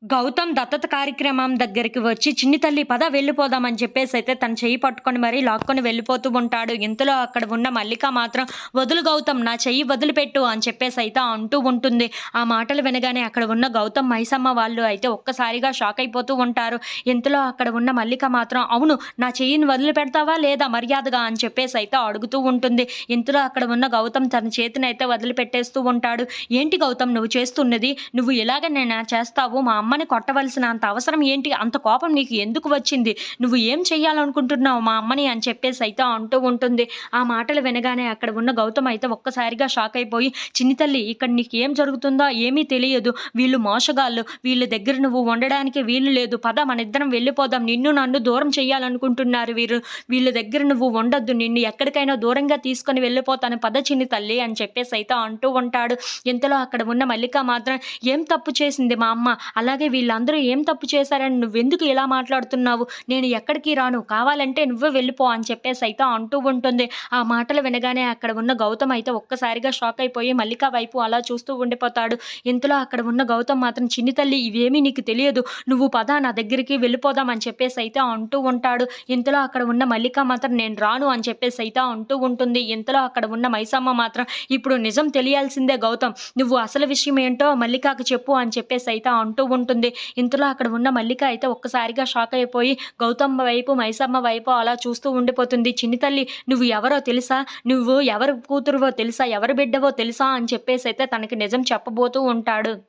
గౌతమ్ దత్తత కార్యక్రమం దగ్గరికి వచ్చి, "చిన్ని తల్లి పద వెళ్ళిపోదాం" అని చెప్పేసైతే తన చెయ్యి పట్టుకొని మరీ లాక్కొని వెళ్ళిపోతూ ఉంటాడు. ఇంతలో అక్కడ ఉన్న మల్లిక మాత్రం, "వదులు గౌతమ్, నా చెయ్యి వదిలిపెట్టు" అని చెప్పేసైతే అంటూ ఉంటుంది. ఆ మాటలు వినగానే అక్కడ ఉన్న గౌతమ్, మైసమ్మ వాళ్ళు అయితే ఒక్కసారిగా షాక్ అయిపోతూ ఉంటారు. ఇంతలో అక్కడ ఉన్న మల్లిక మాత్రం, "అవును, నా చెయ్యిని వదిలిపెడతావా లేదా మర్యాదగా" అని చెప్పేసైతే అడుగుతూ ఉంటుంది. ఇంతలో అక్కడ ఉన్న గౌతమ్ తన చేతినైతే వదిలిపెట్టేస్తూ ఉంటాడు. "ఏంటి గౌతమ్ నువ్వు చేస్తున్నది? నువ్వు ఇలాగనేనా చేస్తావు? మా అమ్మని కొట్టవలసిన అంత అవసరం ఏంటి? అంత కోపం నీకు ఎందుకు వచ్చింది? నువ్వు ఏం చెయ్యాలనుకుంటున్నావు మా అమ్మని" అని చెప్పేసైతే అంటూ ఉంటుంది. ఆ మాటలు వినగానే అక్కడ ఉన్న గౌతమ్ అయితే ఒక్కసారిగా షాక్ అయిపోయి, "చిన్ని తల్లి, ఇక్కడ నీకేం జరుగుతుందో ఏమీ తెలియదు. వీళ్ళు మోసగాళ్ళు. వీళ్ళ దగ్గర నువ్వు ఉండడానికి వీలు లేదు. పద మనిద్దరం వెళ్ళిపోదాం. నిన్ను నన్ను దూరం చెయ్యాలనుకుంటున్నారు వీరు. వీళ్ళ దగ్గర నువ్వు ఉండొద్దు. నిన్ను ఎక్కడికైనా దూరంగా తీసుకొని వెళ్ళిపోతాను. పద చిన్ని తల్లి" అని చెప్పేసైతే అంటూ ఉంటాడు. ఇంతలో అక్కడ ఉన్న మల్లిక మాత్రం, "ఏం తప్పు చేసింది మా అమ్మ? అలాగే వీళ్ళందరూ ఏం తప్పు చేశారని నువ్వెందుకు ఇలా మాట్లాడుతున్నావు? నేను ఎక్కడికి రాను. కావాలంటే నువ్వే వెళ్ళిపో" అని చెప్పేసైతే అంటూ ఉంటుంది. ఆ మాటలు వినగానే అక్కడ ఉన్న గౌతమ్ అయితే ఒక్కసారిగా షాక్ అయిపోయి మల్లిక వైపు అలా చూస్తూ ఉండిపోతాడు. ఇంతలో అక్కడ ఉన్న గౌతమ్ మాత్రం, "చిన్ని తల్లి, ఇవేమీ నీకు తెలియదు. నువ్వు పద నా దగ్గరికి వెళ్ళిపోదాం" అని చెప్పేసైతే అంటూ ఉంటాడు. ఇంతలో అక్కడ ఉన్న మల్లిక మాత్రం, "నేను రాను" అని చెప్పేసైతే అంటూ ఉంటుంది. ఇంతలో అక్కడ ఉన్న మైసమ్మ మాత్రం, "ఇప్పుడు నిజం తెలియాల్సిందే గౌతమ్. నువ్వు అసలు విషయం ఏంటో మల్లికకి చెప్పు" అని చెప్పేసైతే అంటూ ఉంటుంది. ఇంతలో అక్కడ ఉన్న మల్లిక అయితే ఒక్కసారిగా షాక్ అయిపోయి గౌతమ్ వైపు, మైసమ్మ వైపు అలా చూస్తూ ఉండిపోతుంది. "చిన్ని తల్లి, నువ్వు ఎవరో తెలుసా? నువ్వు ఎవరి కూతురువో తెలుసా? ఎవరి బిడ్డవో తెలుసా?" అని చెప్పేసైతే తనకి నిజం చెప్పబోతూ ఉంటాడు.